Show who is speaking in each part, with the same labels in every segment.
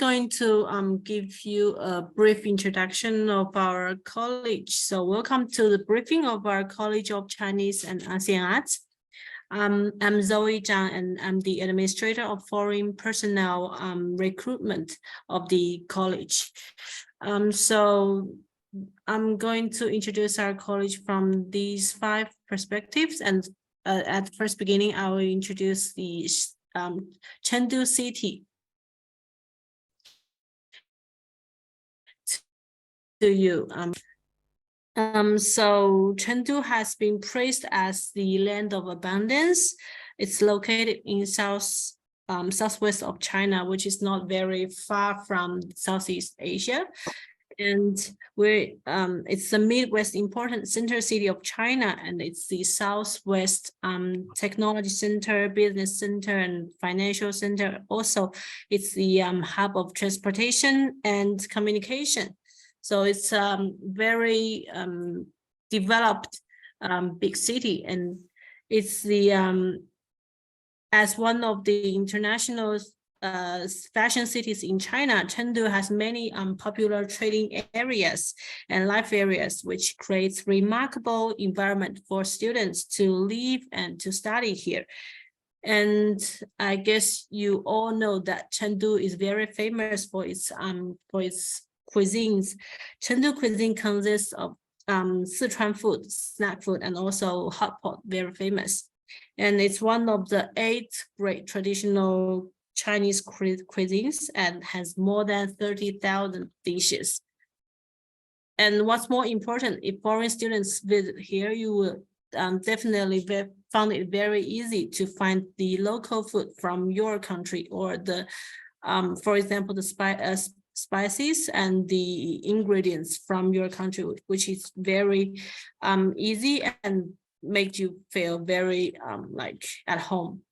Speaker 1: going to give you a brief introduction of our college. So welcome to the briefing of our College of Chinese and ASEAN Arts. I'm Zoe Zhang, and I'm the Administrator of Foreign Personnel Recruitment of the college. So I'm going to introduce our college from these 5 perspectives. And at the first beginning, I will introduce the Chengdu City to you. So Chengdu has been praised as the land of abundance. It's located in southwest of China, which is not very far from Southeast Asia. And it's the Midwest important center city of China, and it's the Southwest technology center, business center, and financial center. Also, it's the hub of transportation and communication. So it's very developed big city, and it's the as one of the international fashion cities in China. Chengdu has many popular trading areas and life areas, which creates remarkable environment for students to live and to study here. And I guess you all know that Chengdu is very famous for its cuisines. Chengdu cuisine consists of Sichuan food, snack food, and also hot pot, very famous. And it's one of the 8 great traditional Chinese cuisines and has more than 30,000 dishes. And what's more important, if foreign students visit here, you will definitely find it very easy to find the local food from your country, or the, for example, the spices and the ingredients from your country, which is very easy and make you feel very like at home.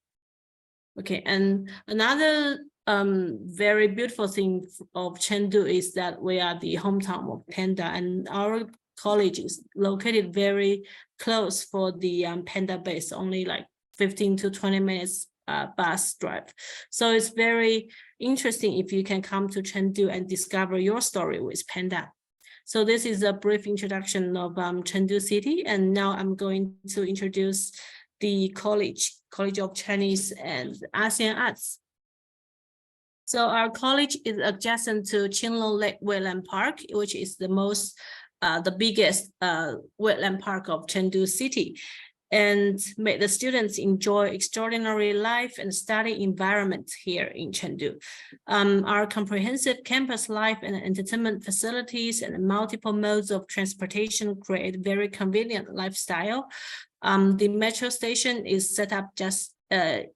Speaker 1: Okay, and another very beautiful thing of Chengdu is that we are the hometown of Panda, and our college is located very close for the Panda base, only like 15 to 20 minutes bus drive. So it's very interesting if you can come to Chengdu and discover your story with Panda. So this is a brief introduction of Chengdu City, and now I'm going to introduce the College of Chinese and ASEAN Arts. So our college is adjacent to Qinglong Lake Wetland Park, which is the biggest wetland park of Chengdu City, and make the students enjoy extraordinary life and study environment here in Chengdu. Our comprehensive campus life and entertainment facilities and multiple modes of transportation create very convenient lifestyle. The metro station is set up just at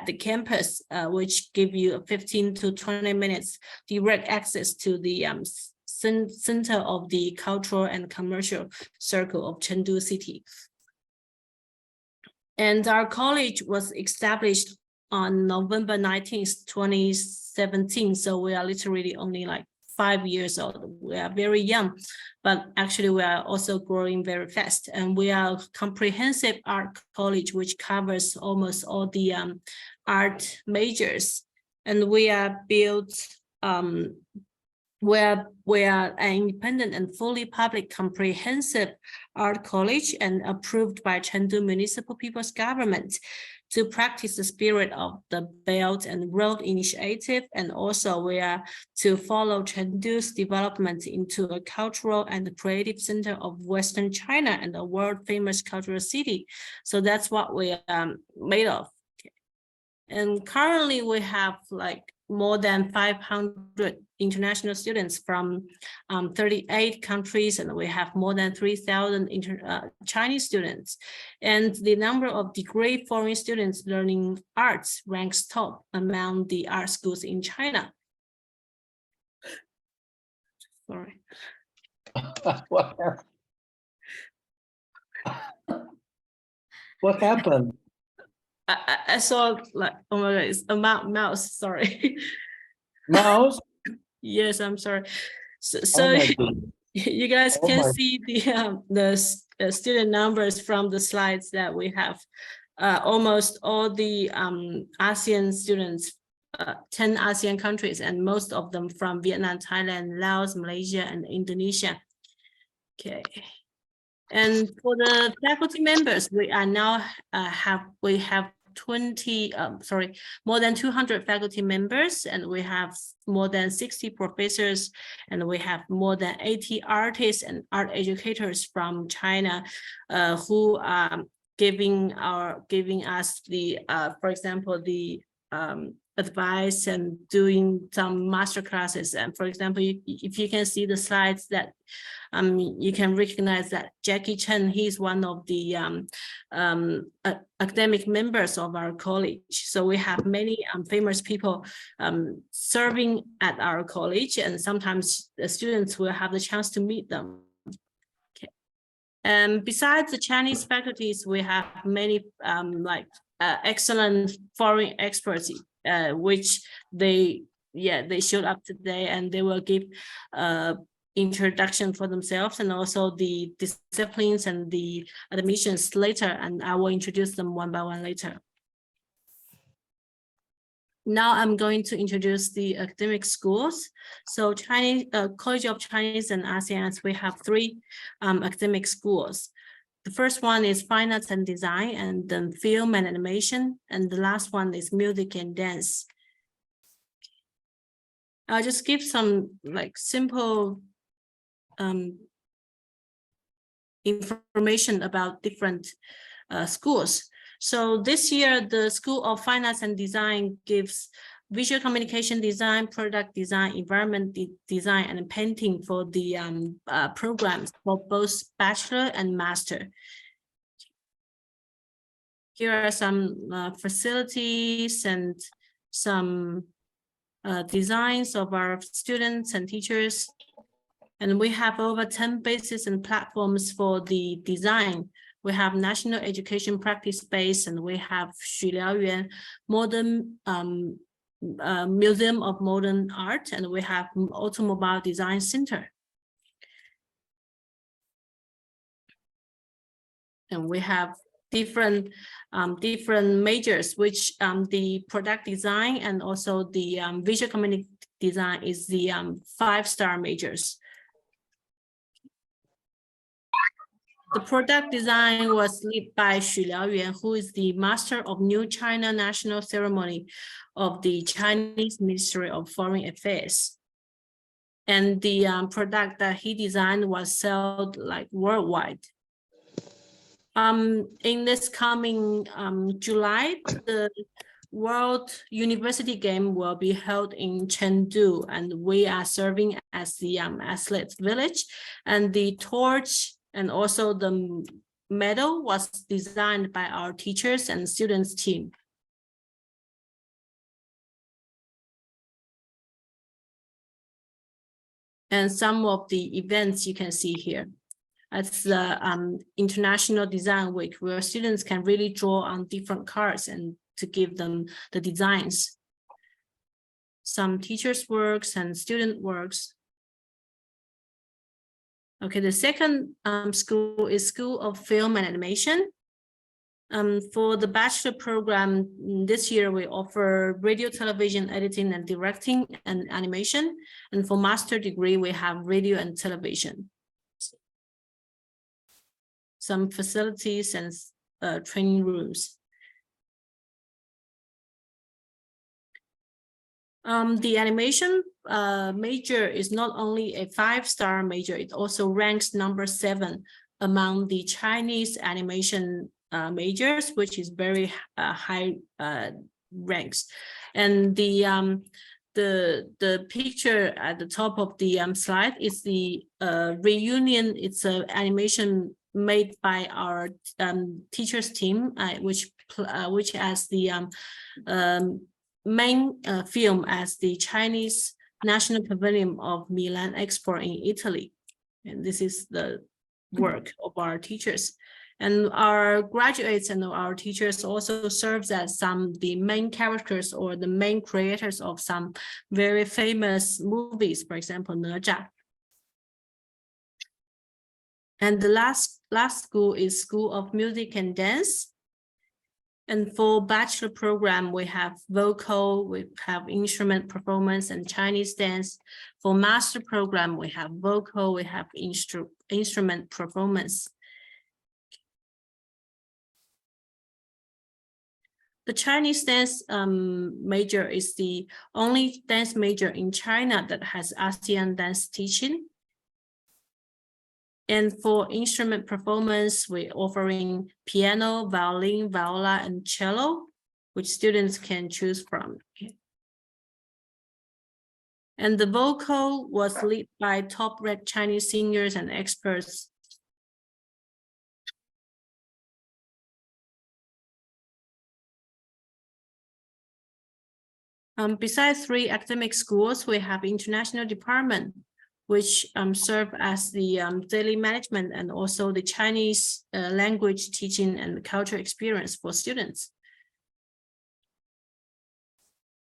Speaker 1: the campus, which give you 15 to 20 minutes direct access to the center of the cultural and commercial circle of Chengdu City. And our college was established on November 19th, 2017. So we are literally only like 5 years old. We are very young, but actually we are also growing very fast. And we are a comprehensive art college, which covers almost all the art majors. And we are built, we are an independent and fully public comprehensive art college and approved by Chengdu Municipal People's Government to practice the spirit of the Belt and Road Initiative, and also we are to follow Chengdu's development into a cultural and creative center of Western China and a world-famous cultural city. So that's what we are made of. And currently we have like more than 500 international students from 38 countries, and we have more than 3,000 Chinese students. And the number of degree foreign students learning arts ranks top among the art schools in China. Sorry.
Speaker 2: What happened?
Speaker 1: I saw like, oh my God, it's a mouse, sorry.
Speaker 2: Mouse?
Speaker 1: Yes, I'm sorry. So
Speaker 2: Oh
Speaker 1: you guys can see the student numbers from the slides that we have. Almost all the ASEAN students 10 ASEAN countries, and most of them from Vietnam, Thailand, Laos, Malaysia, and Indonesia. Okay. And for the faculty members, we are now have more than 200 faculty members, and we have more than 60 professors, and we have more than 80 artists and art educators from China, who are giving us the, for example, the advice and doing some master classes. And for example, if you can see the slides that you can recognize that Jackie Chen, he's one of the academic members of our college. So we have many famous people serving at our college, and sometimes the students will have the chance to meet them. Okay. And besides the Chinese faculties, we have many excellent foreign experts, which they showed up today, and they will give introduction for themselves and also the disciplines and the admissions later, and I will introduce them one by one later. Now I'm going to introduce the academic schools. So Chinese College of Chinese and ASEAN, we have 3 academic schools. The first one is Fine Arts and Design, and then Film and Animation, and the last one is Music and Dance. I'll just give some simple information about different schools. So this year, the School of Fine Arts and Design gives visual communication design, product design, environment design, and painting for the programs for both bachelor and master. Here are some facilities and some designs of our students and teachers. And we have over 10 bases and platforms for the design. We have National Education Practice Space, and we have Xu Liaoyuan Modern Museum of Modern Art, and we have Automobile Design Center. And we have different majors, which the product design and also the visual community design is the 5-star majors. The product design was led by Xu Liaoyuan, who is the master of New China National Ceremony of the Chinese Ministry of Foreign Affairs. And the product that he designed was sold worldwide. In this coming July, the World University Game will be held in Chengdu, and we are serving as the athlete village, and the torch and also the medal was designed by our teachers and students team. And some of the events you can see here. It's the International Design Week, where students can really draw on different cards and to give them the designs. Some teachers' works and student works. Okay, the second school is School of Film and Animation. For the bachelor program this year, we offer radio, television, editing, and directing and animation. And for master degree, we have radio and television. Some facilities and training rooms. The animation major is not only a 5-star major, it also ranks number 7 among the Chinese animation majors, which is very high ranks. And the picture at the top of the slide is the reunion. It's an animation made by our teachers team, which has the main film as the Chinese National Pavilion of Milan Expo in Italy. And this is the work of our teachers. And our graduates and our teachers also serves as the main characters or the main creators of some very famous movies, for example,哪吒. And the last school is School of Music and Dance. And for bachelor program, we have vocal, we have instrument performance and Chinese dance. For master program, we have vocal, we have instrument performance. The Chinese dance major is the only dance major in China that has ASEAN dance teaching. And for instrument performance, we're offering piano, violin, viola, and cello, which students can choose from. And the vocal was led by top-ranked Chinese singers and experts. Besides 3 academic schools, we have international department, which serve as the daily management and also the Chinese language teaching and culture experience for students.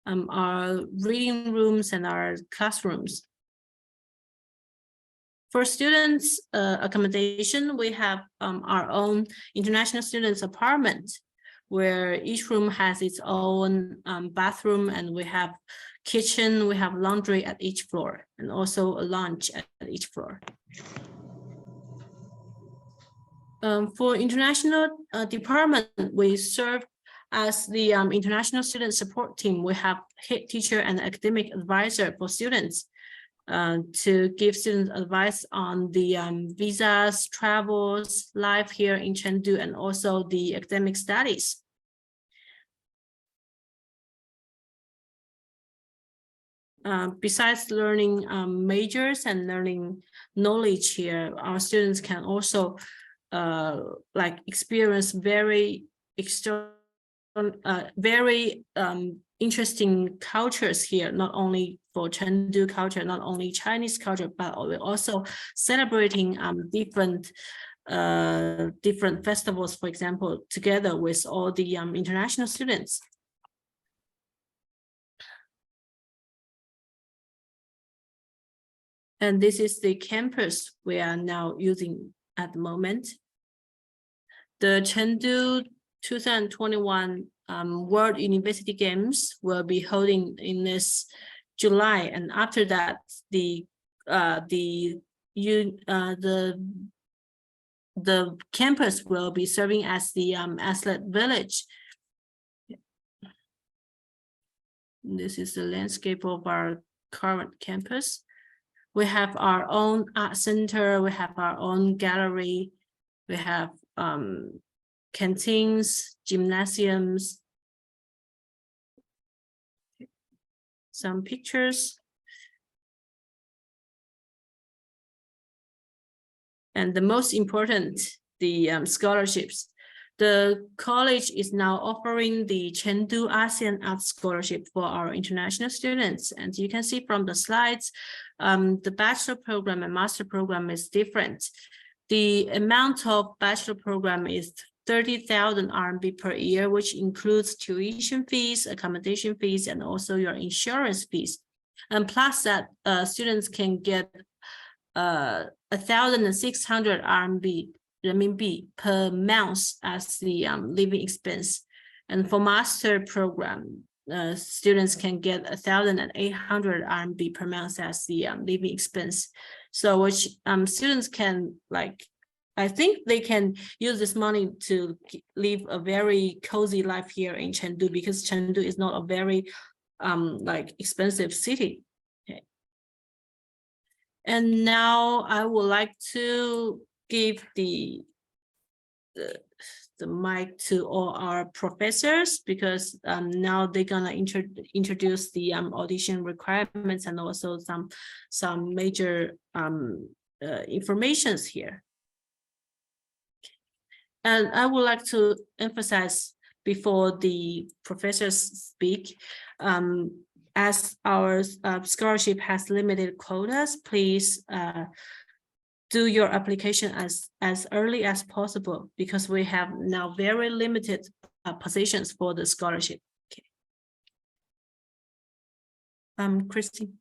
Speaker 1: Our reading rooms and our classrooms. For students accommodation, we have our own international students apartment, where each room has its own bathroom, and we have kitchen, we have laundry at each floor, and also a lunch at each floor. For international department, we serve as the international student support team. We have head teacher and academic advisor for students to give students advice on the visas, travels, life here in Chengdu, and also the academic studies. Besides learning majors and learning knowledge here, our students can also like experience very interesting cultures here, not only for Chengdu culture, not only Chinese culture, but we're also celebrating different festivals, for example, together with all the international students. And this is the campus we are now using at the moment. The Chengdu 2021 World University Games will be holding in this July, and after that, the campus will be serving as the athlete village. This is the landscape of our current campus. We have our own art center, we have our own gallery, we have canteens, gymnasiums, some pictures. And the most important, the scholarships. The college is now offering the Chengdu ASEAN Art Scholarship for our international students. And you can see from the slides, the bachelor program and master program is different. The amount of bachelor program is 30,000 RMB per year, which includes tuition fees, accommodation fees, and also your insurance fees. And plus that, students can get 1,600 RMB renminbi per month as the living expense. And for master program, students can get 1,800 RMB per month as the living expense. So which students can, like, I think they can use this money to live a very cozy life here in Chengdu, because Chengdu is not a very like expensive city. Okay. And now I would like to give the mic to all our professors, because now they're gonna introduce the audition requirements and also some major informations here. And I would like to emphasize before the professors speak, as our scholarship has limited quotas, please do your application as early as possible, because we have now very limited positions for the scholarship. Okay. Christine.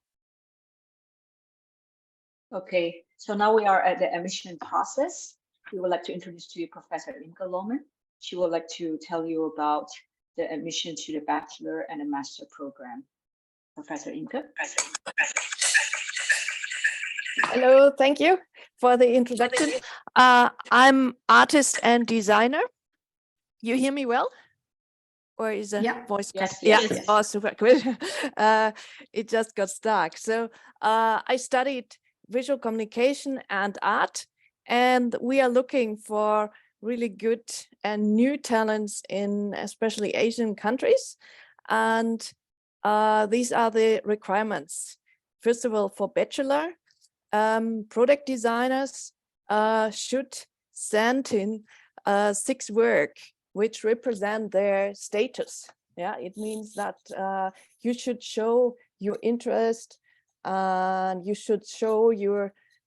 Speaker 3: Okay, so now we are at the admission process. We would like to introduce to you Professor Linke Lohmann. she would like to tell you about the admission to the bachelor and the master program. Professor Imke.
Speaker 4: Hello, thank you for the introduction. I'm artist and designer. You hear me well? Or is the voice cut?
Speaker 3: Yes.
Speaker 4: Oh, super good. It just got stuck. So I studied visual communication and art, and we are looking for really good and new talents in especially Asian countries. And these are the requirements. First of all, for bachelor, product designers should send in 6 work which represent their status. Yeah, it means that you should show your interest, and you should show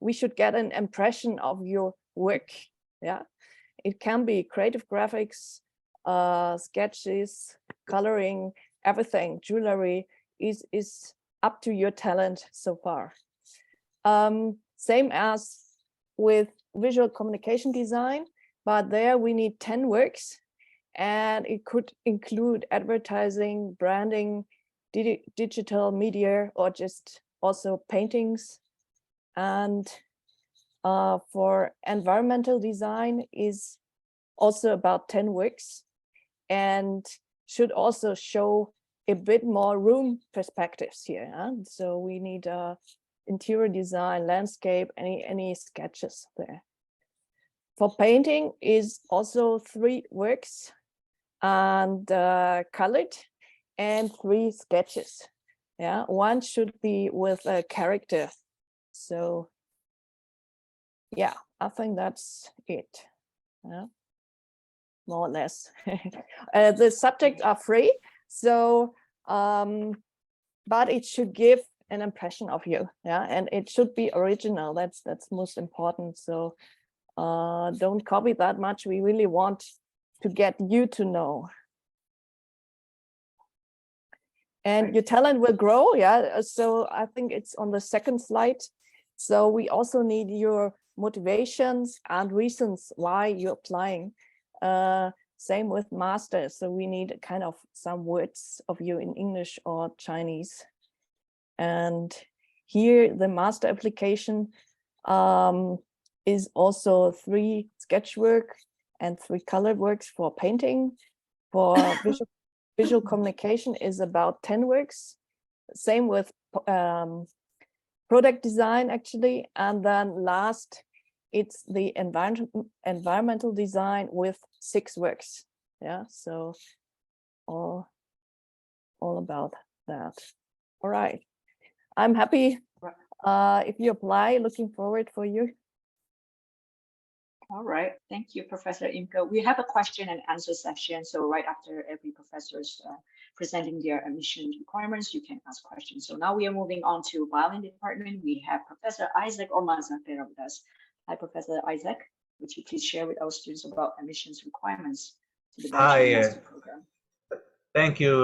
Speaker 4: we should get an impression of your work. Yeah, it can be creative graphics, sketches, coloring, everything, jewelry is up to your talent so far. Same as with visual communication design, but there we need 10 works, and it could include advertising, branding, digital media, or just also paintings. And for environmental design is also about 10 works, and should also show a bit more room perspectives here. So we need interior design, landscape, any sketches there. For painting is also 3 works and colored, and 3 sketches. Yeah, 1 should be with a character. So yeah, I think that's it. Yeah, more or less. The subjects are free, so but it should give an impression of you. Yeah, and it should be original. That's most important. So don't copy that much. We really want to get you to know. And your talent will grow. Yeah, so I think it's on the second slide. So we also need your motivations and reasons why you're applying. Same with masters. So we need kind of some words of you in English or Chinese. And here the master application is also 3 sketch work and 3 color works for painting. For visual communication is about 10 works. Same with product design, actually. And then last, it's the environmental design with 6 works. Yeah, so all about that. All right. I'm happy if you apply, looking forward for you.
Speaker 3: All right, thank you, Professor Imke. We have a question and answer section. So right after every professor's presenting their admission requirements, you can ask questions. So now we are moving on to violin department. We have Professor Isaac Ormanzafera with us. Hi, Professor Isaac. Would you please share with our students about admissions requirements to the bachelor master program?
Speaker 5: Thank you,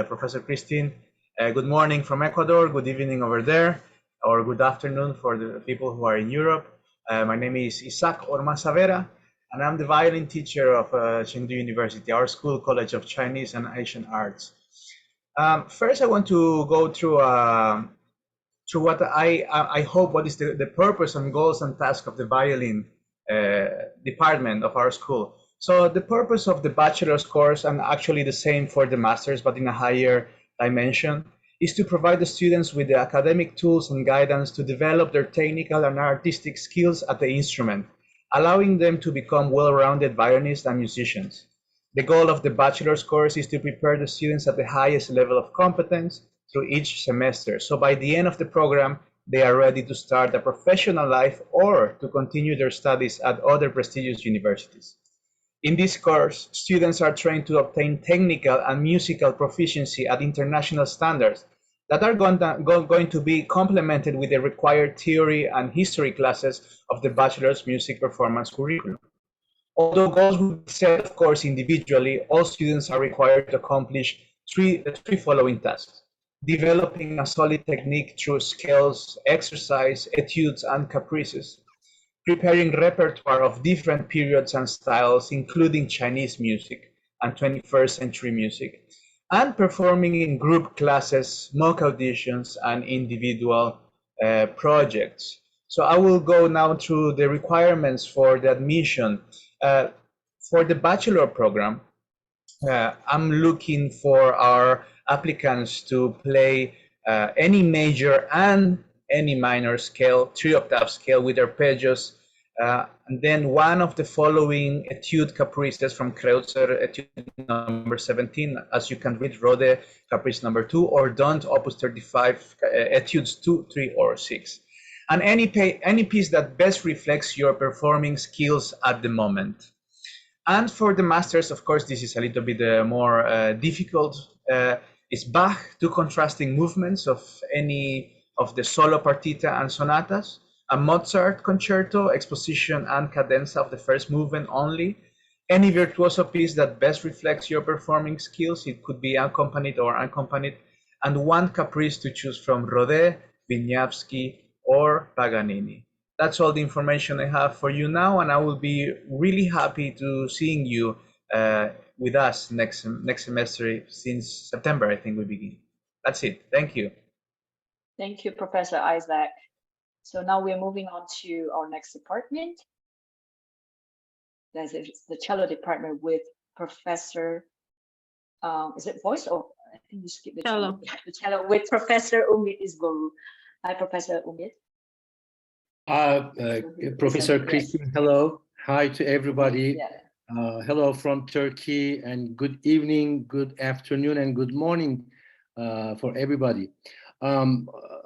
Speaker 5: Professor Christine. Good morning from Ecuador. Good evening over there, or good afternoon for the people who are in Europe. My name is Isaac Ormanzafera, and I'm the violin teacher of Chengdu University, our school, College of Chinese and Asian Arts. First, I want to go through what I hope what is the purpose and goals and tasks of the violin department of our school. So the purpose of the bachelor's course, and actually the same for the master's, but in a higher dimension, is to provide the students with the academic tools and guidance to develop their technical and artistic skills at the instrument, allowing them to become well-rounded violinists and musicians. The goal of the bachelor's course is to prepare the students at the highest level of competence through each semester. So by the end of the program, they are ready to start a professional life or to continue their studies at other prestigious universities. In this course, students are trained to obtain technical and musical proficiency at international standards that are going to be complemented with the required theory and history classes of the bachelor's music performance curriculum. Although goals will be set, of course, individually, all students are required to accomplish three following tasks: developing a solid technique through scales, exercise, etudes, and caprices; preparing repertoire of different periods and styles, including Chinese music and 21st century music, and performing in group classes, mock auditions, and individual projects. So I will go now through the requirements for the admission. For the bachelor program, I'm looking for our applicants to play any major and any minor scale, 3-octave scale with arpeggios, and then one of the following etude caprices from Kreutzer, etude number 17, as you can read, Rode caprice number 2, or Don't opus 35, etudes 2, 3, or 6. And any piece that best reflects your performing skills at the moment. And for the masters, of course, this is a little bit more difficult. It's Bach, 2 contrasting movements of any of the solo partita and sonatas, a Mozart concerto, exposition and cadenza of the first movement only, any virtuoso piece that best reflects your performing skills. It could be accompanied or unaccompanied, and 1 caprice to choose from Rode, Wieniawski, or Paganini. That's all the information I have for you now, and I will be really happy to seeing you with us next semester. Since September, I think we begin. That's it. Thank you.
Speaker 3: Thank you, Professor Isaac. So now we're moving on to our next department. That is the cello department with Professor, is it voice or I think you skipped the cello. The cello with Professor Umit Isgoru. Hi, Professor Umit.
Speaker 2: Professor Christine, hello. Hi to everybody.
Speaker 3: Yeah.
Speaker 2: Hello from Turkey, and good evening, good afternoon, and good morning for everybody.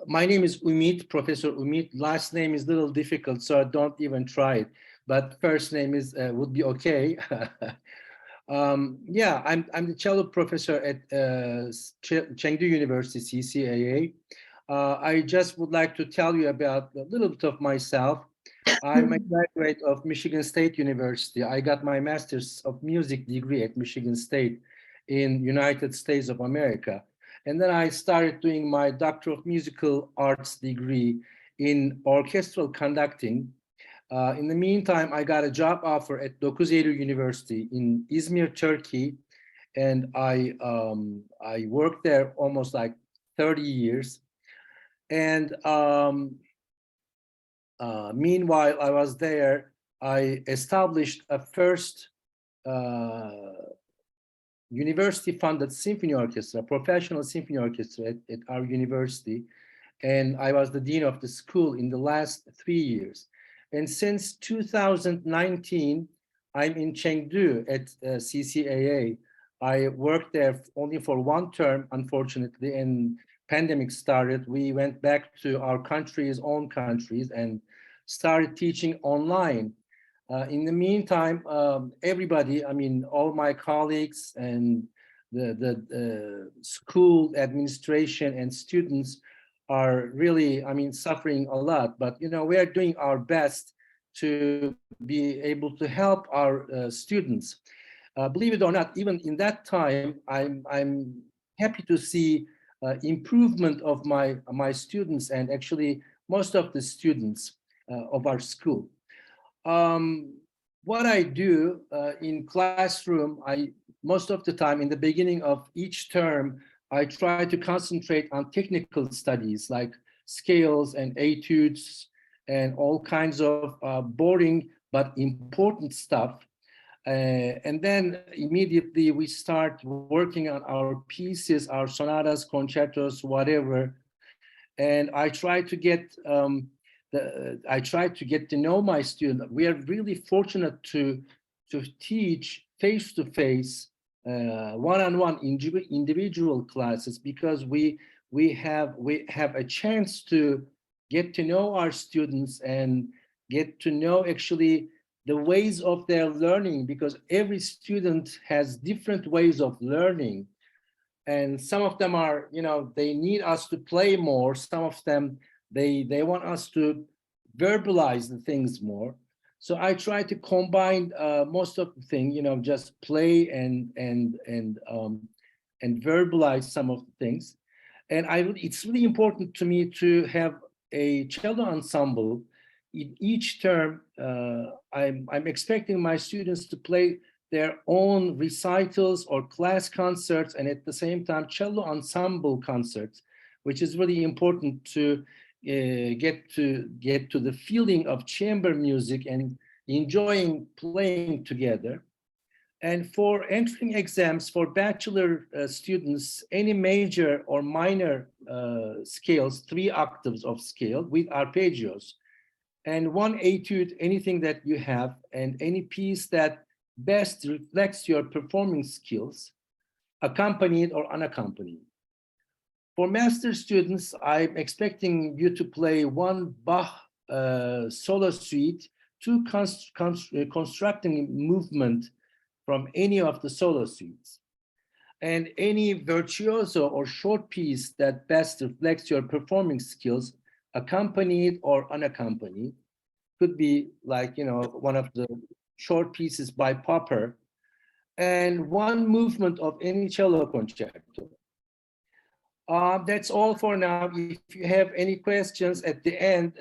Speaker 2: My name is Umit, Professor Umit. Last name is a little difficult, so don't even try it. But first name is would be okay. Yeah, I'm the cello professor at Chengdu University, CCAA. I just would like to tell you about a little bit of myself. I'm a graduate of Michigan State University. I got my master's of music degree at Michigan State in United States of America. And then I started doing my Doctor of Musical Arts degree in orchestral conducting. In the meantime, I got a job offer at 9 Eylül University in Izmir, Turkey. And I worked there almost like 30 years. And meanwhile, I was there, I established a first university-funded symphony orchestra, professional symphony orchestra at our university. And I was the dean of the school in the last 3 years. And since 2019, I'm in Chengdu at CCAA. I worked there only for 1 term, unfortunately, and pandemic started. We went back to our own countries, and started teaching online. In the meantime, everybody, I mean, all my colleagues and the school administration and students are really, I mean, suffering a lot. But, you know, we are doing our best to be able to help our students. Believe it or not, even in that time, I'm happy to see improvement of my students, and actually most of the students of our school. What I do in classroom, most of the time in the beginning of each term, I try to concentrate on technical studies like scales and etudes and all kinds of boring but important stuff. And then immediately we start working on our pieces, our sonatas, concertos, whatever. And I try to get to know my student. We are really fortunate to teach face-to-face, one-on-one individual classes, because we have a chance to get to know our students and get to know actually the ways of their learning, because every student has different ways of learning. And some of them are, you know, they need us to play more. Some of them, they want us to verbalize the things more. So I try to combine most of the thing, you know, just play and verbalize some of the things. And it's really important to me to have a cello ensemble, in each term, I'm expecting my students to play their own recitals or class concerts, and at the same time cello ensemble concerts, which is really important to get to the feeling of chamber music and enjoying playing together. And for entering exams for bachelor students, any major or minor scales, 3 octaves of scale with arpeggios, and 1 etude, anything that you have, and any piece that best reflects your performing skills, accompanied or unaccompanied. For master students, I'm expecting you to play 1 Bach solo suite, 2 constructing movement from any of the solo suites, and any virtuoso or short piece that best reflects your performing skills, accompanied or unaccompanied. Could be like, one of the short pieces by Popper, and 1 movement of any cello concerto. That's all for now. If you have any questions at the end,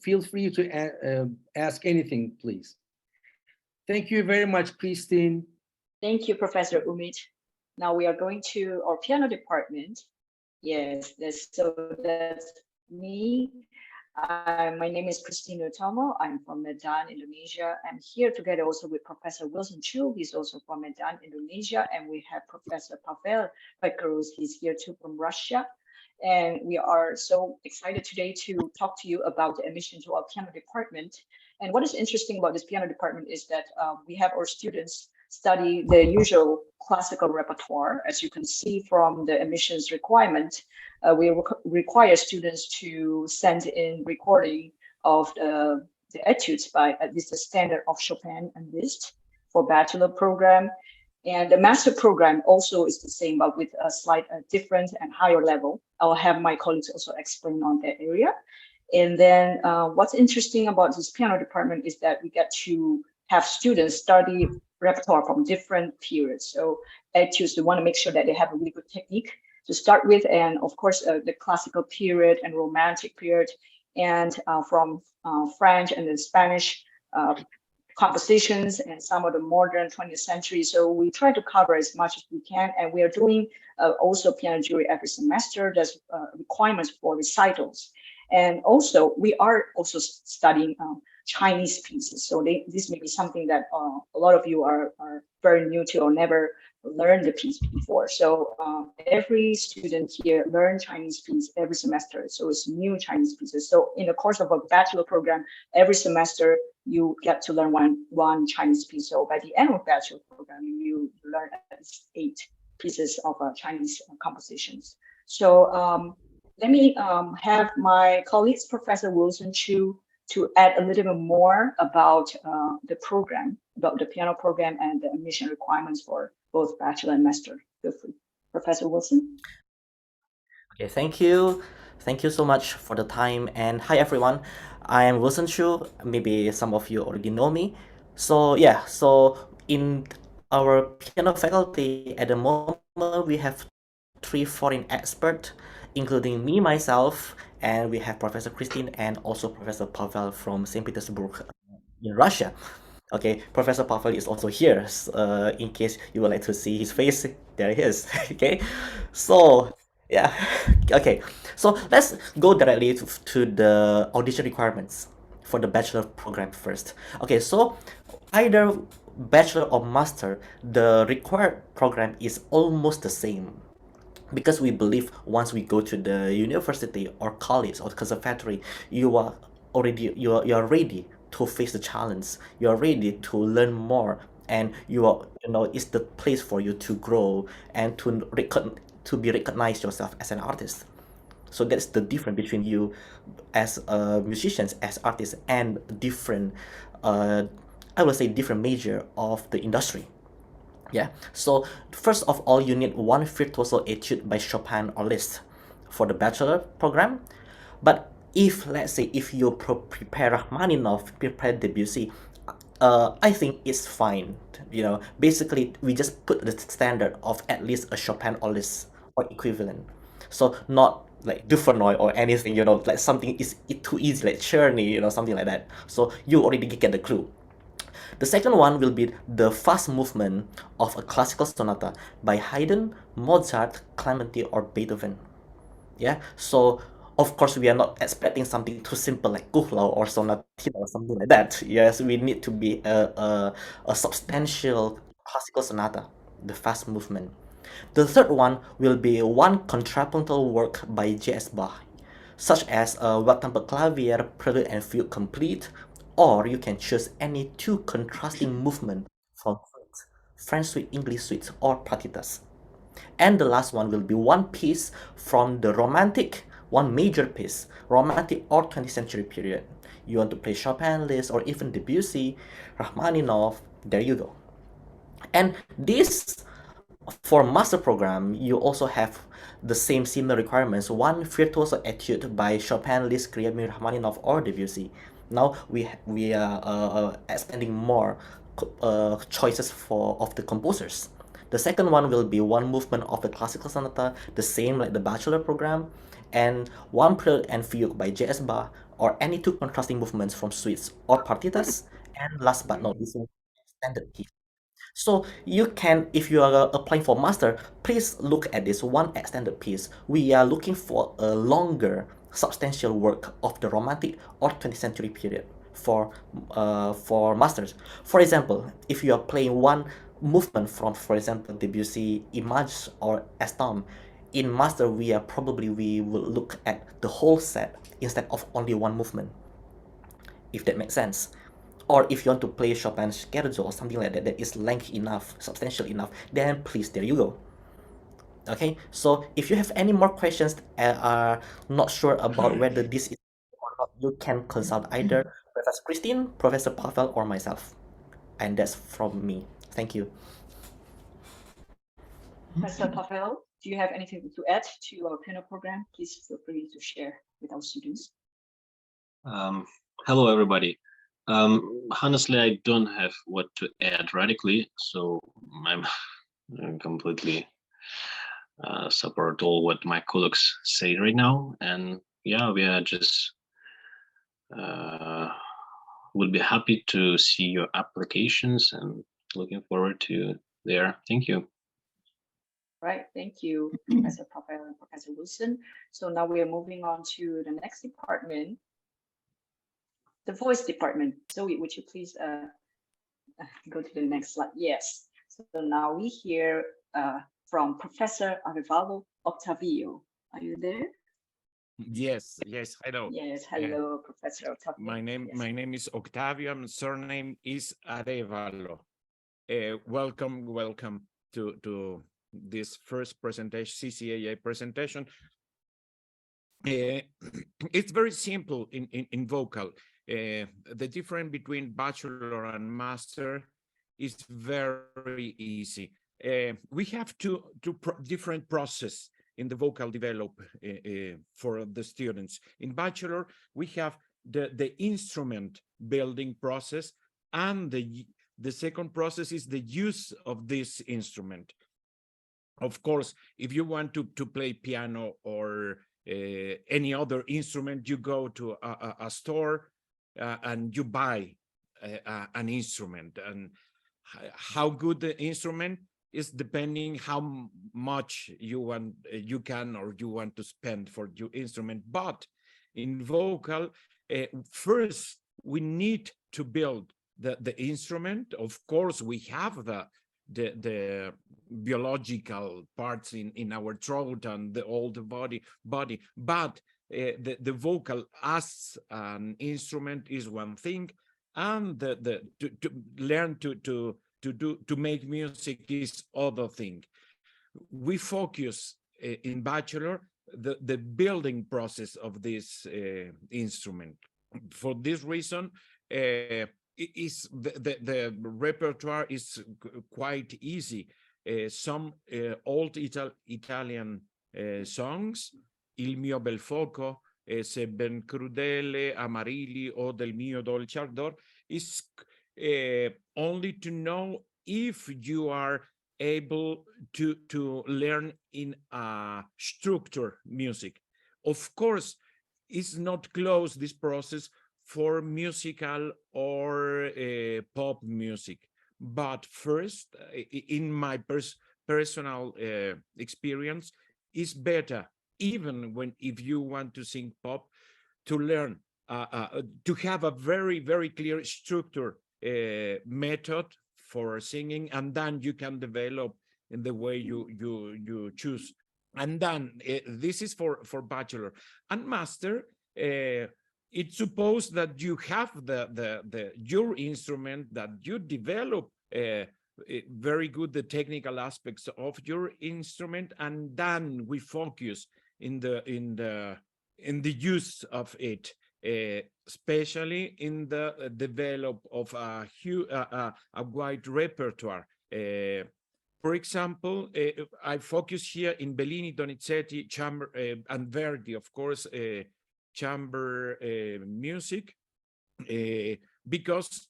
Speaker 2: feel free to ask anything, please. Thank you very much, Christine.
Speaker 3: Thank you, Professor Umit. Now we are going to our piano department. Yes, that's me. My name is Christine Utomo. I'm from Medan, Indonesia. I'm here together also with Professor Wilson Chu. He's also from Medan, Indonesia. And we have Professor Pavel Pekarus. He's here too from Russia. And we are so excited today to talk to you about the admission to our piano department. And what is interesting about this piano department is that we have our students study the usual classical repertoire. As you can see from the admissions requirement, we require students to send in recording of the etudes by at least the standard of Chopin and Liszt for bachelor program. And the master program also is the same, but with a slight different and higher level. I'll have my colleagues also explain on that area. And then what's interesting about this piano department is that we get to have students study repertoire from different periods. So etudes, we want to make sure that they have a really good technique to start with, and of course the classical period and romantic period, and from French and then Spanish compositions and some of the modern 20th century. So we try to cover as much as we can, and we are doing also piano jury every semester. There's requirements for recitals, and also we are also studying Chinese pieces. So this may be something that a lot of you are very new to or never learned the piece before. So every student here learn Chinese piece every semester. So it's new Chinese pieces. So in the course of a bachelor program, every semester you get to learn one Chinese piece. So by the end of bachelor program, you learn at least 8 pieces of Chinese compositions. So let me have my colleagues, Professor Wilson Chu, to add a little bit more about the program, about the piano program and the admission requirements for both bachelor and master. Feel free. Professor Wilson.
Speaker 6: Okay, thank you. Thank you so much for the time. And hi, everyone. I am Wilson Chu. Maybe some of you already know me. So yeah, so in our piano faculty at the moment, we have 3 foreign experts, including me, myself, and we have Professor Christine and also Professor Pavel from St. Petersburg in Russia. Okay, Professor Pavel is also here. In case you would like to see his face, there he is. Okay, so yeah, okay. So let's go directly to the audition requirements for the bachelor program first. Okay, so either bachelor or master, the required program is almost the same. Because we believe once we go to the university or college or conservatory, you are ready to face the challenge. You are ready to learn more, and it's the place for you to grow and to be recognized yourself as an artist. So that's the difference between you as musicians, as artists, and different, I would say, different major of the industry. Yeah, so first of all, you need 1 virtuoso etude by Chopin or Liszt for the bachelor program. But let's say if you prepare Rachmaninoff, prepare Debussy, I think it's fine. Basically we just put the standard of at least a Chopin or Liszt or equivalent. So not like Dufonoy or anything, like something is too easy, like Czerny, something like that. So you already get the clue. The second one will be the fast movement of a classical sonata by Haydn, Mozart, Clementi, or Beethoven. Yeah, so of course we are not expecting something too simple like Kuhlau or Sonatina or something like that. Yes, we need to be a substantial classical sonata, the fast movement. The third one will be one contrapuntal work by J.S. Bach, such as a Weltempelklavier Prelude and Fugue Complete, or you can choose any two contrasting movements from French suite, English suite, or partitas. And the last one will be one piece from the one major piece, Romantic or 20th century period. You want to play Chopin, Liszt, or even Debussy, Rachmaninoff, there you go. And this, for master program, you also have the similar requirements, one virtuoso etude by Chopin, Liszt, Grieg, Rachmaninoff, or Debussy. Now we are expanding more choices of the composers. The second one will be one movement of the classical sonata, the same like the bachelor program, and one prelude and fugue by J.S. Bach, or any two contrasting movements from suites or partitas, and last but not least, extended piece. So you can, if you are applying for master, please look at this one extended piece. We are looking for a longer, substantial work of the Romantic or 20th century period for masters. For example, if you are playing one movement from, for example, Debussy, Image, or Estam, in master we will look at the whole set instead of only one movement, if that makes sense. Or if you want to play Chopin Scherzo or something like that that is lengthy enough, substantial enough, then please, there you go. Okay, so if you have any more questions and are not sure about whether this is or not, you can consult either Professor Christine, Professor Pavel, or myself. And that's from me. Thank you.
Speaker 3: Professor Pavel, do you have anything to add to our piano program? Please feel free to share with our students.
Speaker 7: Hello, everybody. Honestly, I don't have what to add radically, so I'm completely support all what my colleagues say right now. And yeah, we are just would be happy to see your applications and looking forward to there. Thank you.
Speaker 3: Right, thank you, Professor Pavel and Professor Wilson. So now we are moving on to the next department, the voice department. Zoe, would you please go to the next slide? Yes. So now we hear from Professor Arevalo Octavio. Are you there?
Speaker 8: Yes, hello.
Speaker 3: Yes, hello, Professor Octavio.
Speaker 8: My name is Octavio, and surname is Arevalo. Welcome to this first presentation, CCAA presentation. It's very simple in vocal. The difference between bachelor and master is very easy. We have two different process in the vocal develop for the students. In bachelor, we have the instrument building process, and the second process is the use of this instrument. Of course, if you want to play piano or any other instrument, you go to a store and you buy an instrument. And how good the instrument is depending how much you want to spend for your instrument. But in vocal, first we need to build the instrument. Of course, we have the biological parts in our throat and the body, but the vocal as an instrument is one thing, and to learn to make music is other thing. We focus in bachelor the building process of this instrument. For this reason, the repertoire is quite easy. Some old Italian songs, Il mio bel fuoco, Se ben crudele, Amarilli, O del mio dolce ardor, is only to know if you are able to learn in a structure music. Of course, it's not closed, this process, for musical or pop music. But first, in my personal experience, it's better, even if you want to sing pop, to learn, to have a very, very clear structure method for singing, and then you can develop in the way you choose. And then this is for bachelor and master. It's supposed that you have your instrument, that you develop very good the technical aspects of your instrument, and then we focus in the use of it, especially in the develop of a wide repertoire. For example, I focus here in Bellini, Donizetti, chamber, and Verdi, of course, chamber music, because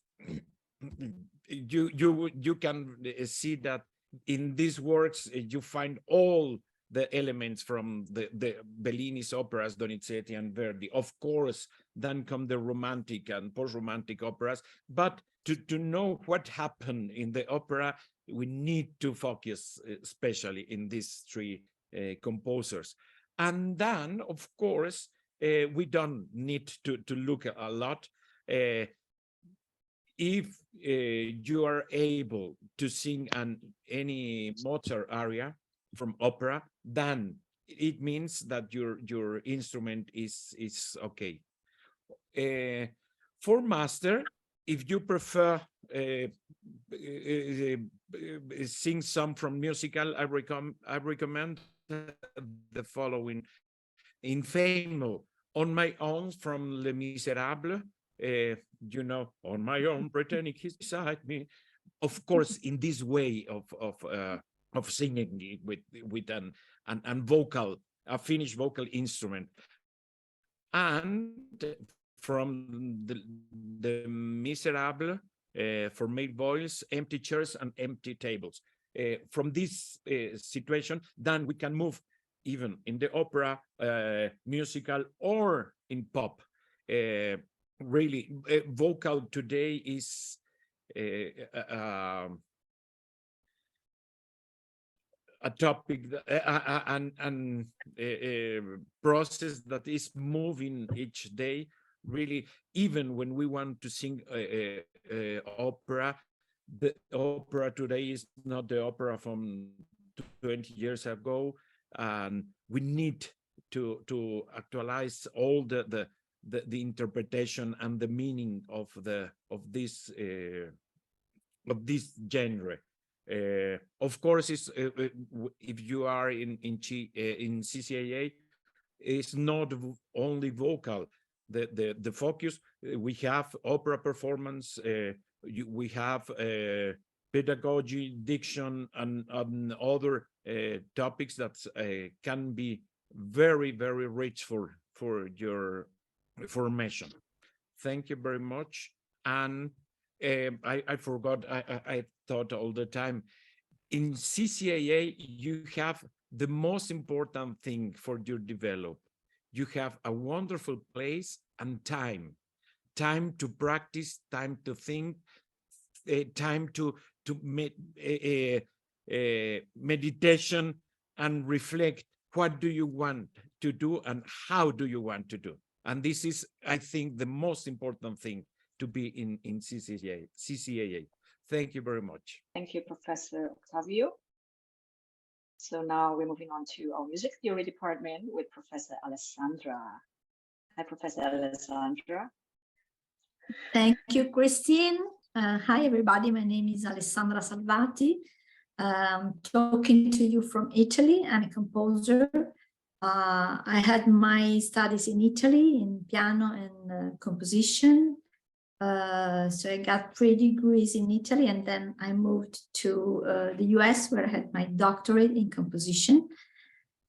Speaker 8: you can see that in these works you find all the elements from the Bellini's operas, Donizetti and Verdi. Of course, then come the romantic and post-romantic operas, but to know what happened in the opera, we need to focus especially in these three composers. And then, of course, we don't need to look a lot. If you are able to sing any Mozart aria from opera, then it means that your instrument is okay. For master, if you prefer sing some from musical, I recommend the following: Infamous, On My Own from Les Miserables, you know, on my own, pretending he's beside me. Of course, in this way of singing with an vocal, a finished vocal instrument. And from the Miserables, for male voice, Empty Chairs and Empty Tables. From this situation, then we can move even in the opera, musical, or in pop. Really, vocal today is a topic and a process that is moving each day. Really, even when we want to sing opera, the opera today is not the opera from 20 years ago, and we need to actualize all the interpretation and the meaning of this genre. Of course, if you are in CCAA, it's not only vocal. The focus, we have opera performance, we have pedagogy, diction, and other topics that can be very, very rich for your formation. Thank you very much. And I forgot, I thought all the time, in CCAA, you have the most important thing for your develop. You have a wonderful place and time to practice, time to think, time to meditation and reflect. What do you want to do and how do you want to do? And this is, I think, the most important thing to be in CCAA. Thank you very much.
Speaker 3: Thank you, Professor Octavio. So now we're moving on to our music theory department with Professor Alessandra. Hi, Professor Alessandra.
Speaker 9: Thank you, Christine. Hi, everybody. My name is Alessandra Salvati. Talking to you from Italy. I'm a composer. I had my studies in Italy in piano and composition. So I got 3 degrees in Italy, and then I moved to the US, where I had my doctorate in composition.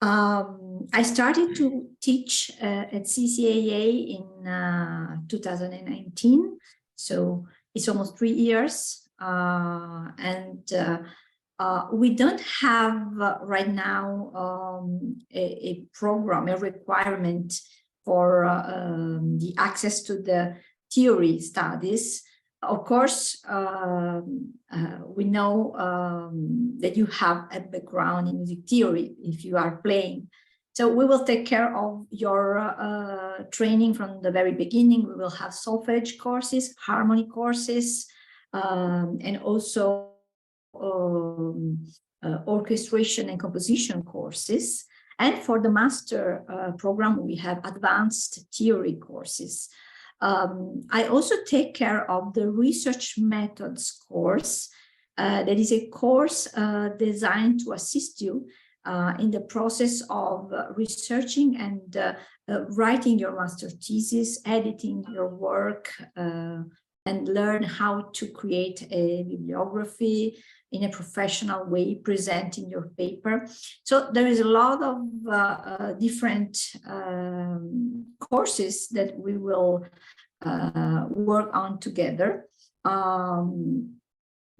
Speaker 9: I started to teach at CCAA in 2019, so it's almost 3 years. And We don't have right now a program, a requirement for the access to the theory studies. Of course, we know that you have a background in music theory if you are playing. So we will take care of your training from the very beginning. We will have solfege courses, harmony courses, and also orchestration and composition courses. And for the master program, we have advanced theory courses. I also take care of the research methods course. That is a course designed to assist you in the process of researching and writing your master thesis, editing your work, and learn how to create a bibliography in a professional way, presenting your paper. So there is a lot of different courses that we will work on together.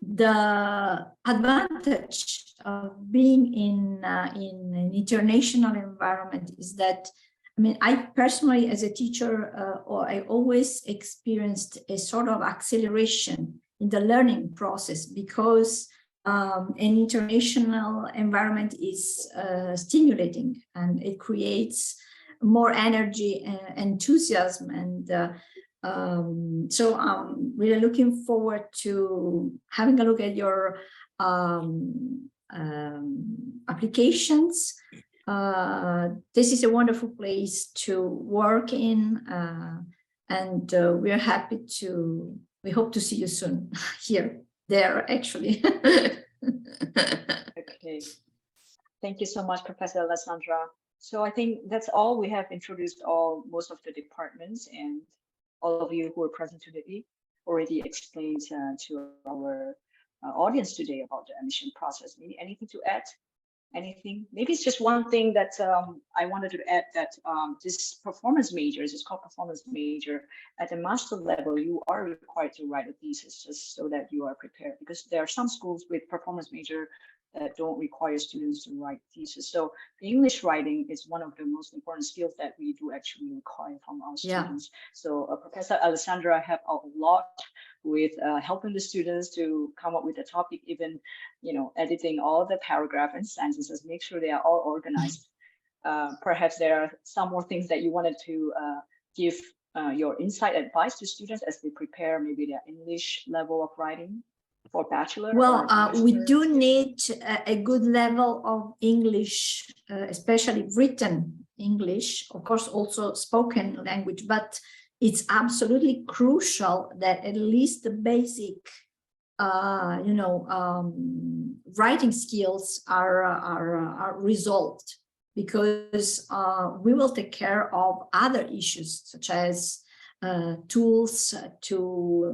Speaker 9: The advantage of being in an international environment is that, I mean, I personally, as a teacher, I always experienced a sort of acceleration in the learning process because an international environment is stimulating and it creates more energy and enthusiasm. And so I'm really looking forward to having a look at your applications. This is a wonderful place to work in, and we are happy to, we hope to see you soon here, there actually.
Speaker 3: Okay, thank you so much, Professor Alessandra. So I think that's all. We have introduced most of the departments, and all of you who are present today already explained to our audience today about the admission process. Maybe anything to add? Anything? Maybe it's just one thing that I wanted to add, that this performance major, it's called performance major. At the master level, you are required to write a thesis just so that you are prepared, because there are some schools with performance major that don't require students to write thesis. So English writing is one of the most important skills that we do actually require from our students. So Professor Alessandra helped out a lot with helping the students to come up with a topic, even, you know, editing all the paragraph and sentences, make sure they are all organized. Perhaps there are some more things that you wanted to give your insight advice to students as they prepare maybe their English level of writing for bachelor?
Speaker 9: Well, we do need a good level of English, especially written English, of course, also spoken language, but it's absolutely crucial that at least the basic, writing skills are resolved, because we will take care of other issues such as tools to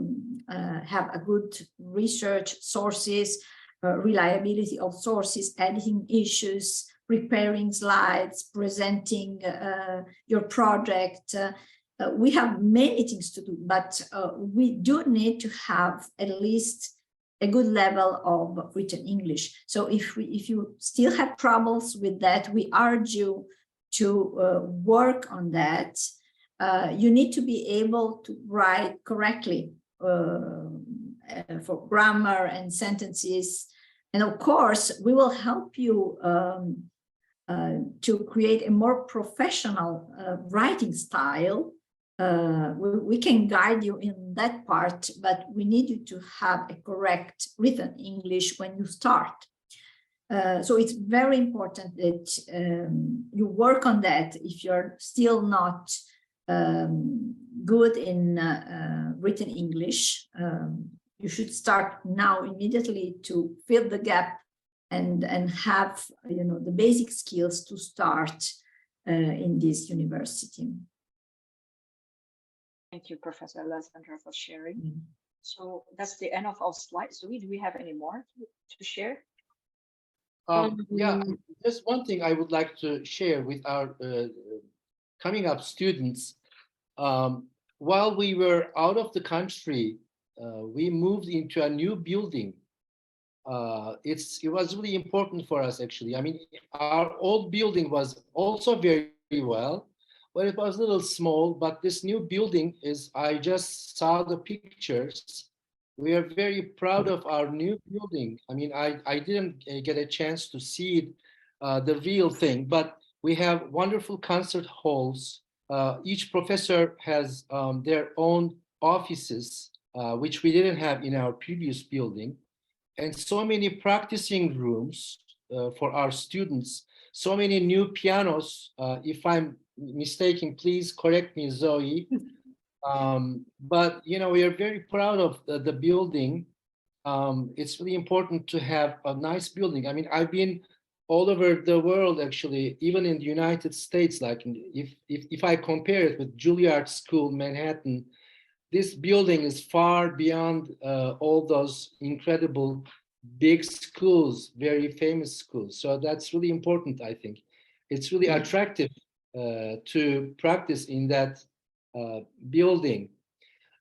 Speaker 9: have a good research sources, reliability of sources, editing issues, preparing slides, presenting your project. We have many things to do, but we do need to have at least a good level of written English. So if you still have troubles with that, we urge you to work on that. You need to be able to write correctly for grammar and sentences. And of course, we will help you to create a more professional writing style. We can guide you in that part, but we need you to have a correct written English when you start. So it's very important that you work on that. If you're still not good in written English, you should start now immediately to fill the gap and have, the basic skills to start in this university.
Speaker 3: Thank you, Professor Alessandra, for sharing. So that's the end of our slides. Do we have any more to share?
Speaker 2: Yeah, just one thing I would like to share with our coming up students. While we were out of the country, we moved into a new building it was really important for us, actually. I mean, our old building was also very well, but it was a little small. But this new building is, I just saw the pictures. We are very proud of our new building. I mean, I didn't get a chance to see it, the real thing, but we have wonderful concert halls. Each professor has their own offices, which we didn't have in our previous building, and so many practicing rooms for our students, so many new pianos. If I'm mistaken, please correct me, Zoe. But you know, we are very proud of the building. It's really important to have a nice building. I mean, I've been all over the world, actually, even in the United States. Like, if I compare it with Juilliard School, Manhattan, this building is far beyond all those incredible big schools, very famous schools. So that's really important, I think. It's really attractive to practice in that building.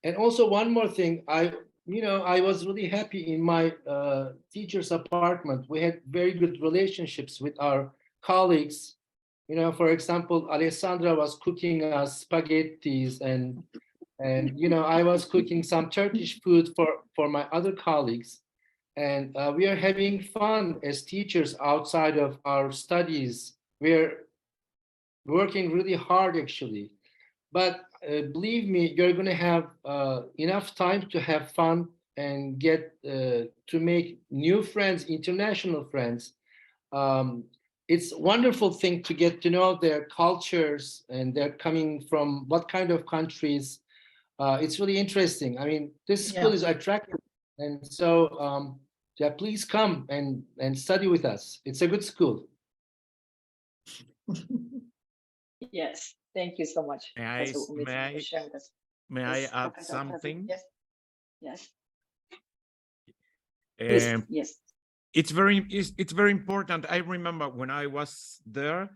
Speaker 2: And also one more thing, I was really happy in my teacher's apartment. We had very good relationships with our colleagues. You know, for example, Alessandra was cooking us spaghettis, and you know, I was cooking some Turkish food for my other colleagues. And we are having fun as teachers outside of our studies. We're working really hard, actually. But believe me, you're going to have enough time to have fun and get to make new friends, international friends. It's a wonderful thing to get to know their cultures, and they're coming from what kind of countries. It's really interesting. I mean, this school is attractive. And so, yeah, please come and study with us. It's a good school.
Speaker 3: Yes, thank you so much.
Speaker 8: May I add something?
Speaker 3: Yes. Yes. Yes.
Speaker 8: It's very important. I remember when I was there,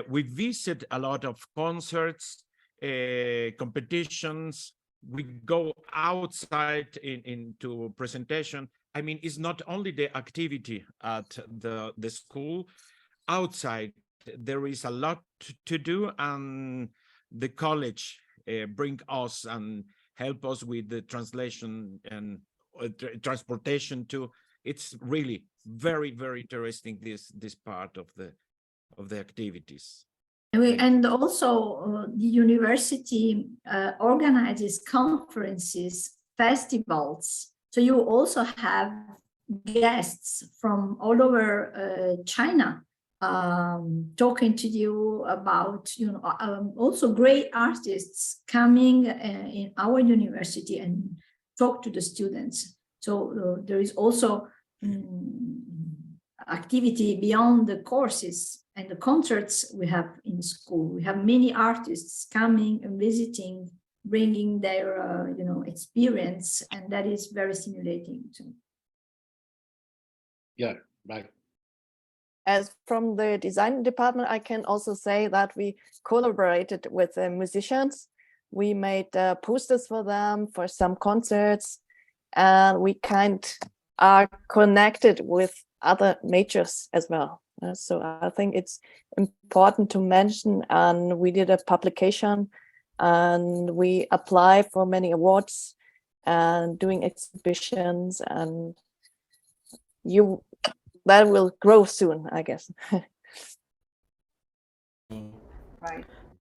Speaker 8: we visit a lot of concerts, competitions. We go outside into presentation. I mean, it's not only the activity at the school. Outside, there is a lot to do, and the college bring us and help us with the translation and transportation too. It's really very, very interesting, this part of the activities.
Speaker 9: And also the university organizes conferences, festivals. So you also have guests from all over China talking to you about, also great artists coming in our university and talk to the students. So there is also activity beyond the courses and the concerts we have in school. We have many artists coming and visiting, bringing their experience, and that is very stimulating too.
Speaker 2: Yeah, right.
Speaker 4: As from the design department, I can also say that we collaborated with the musicians. We made posters for them for some concerts, and we are connected with other majors as well. So I think it's important to mention, and we did a publication and we apply for many awards and doing exhibitions, and that will grow soon, I guess.
Speaker 3: Right.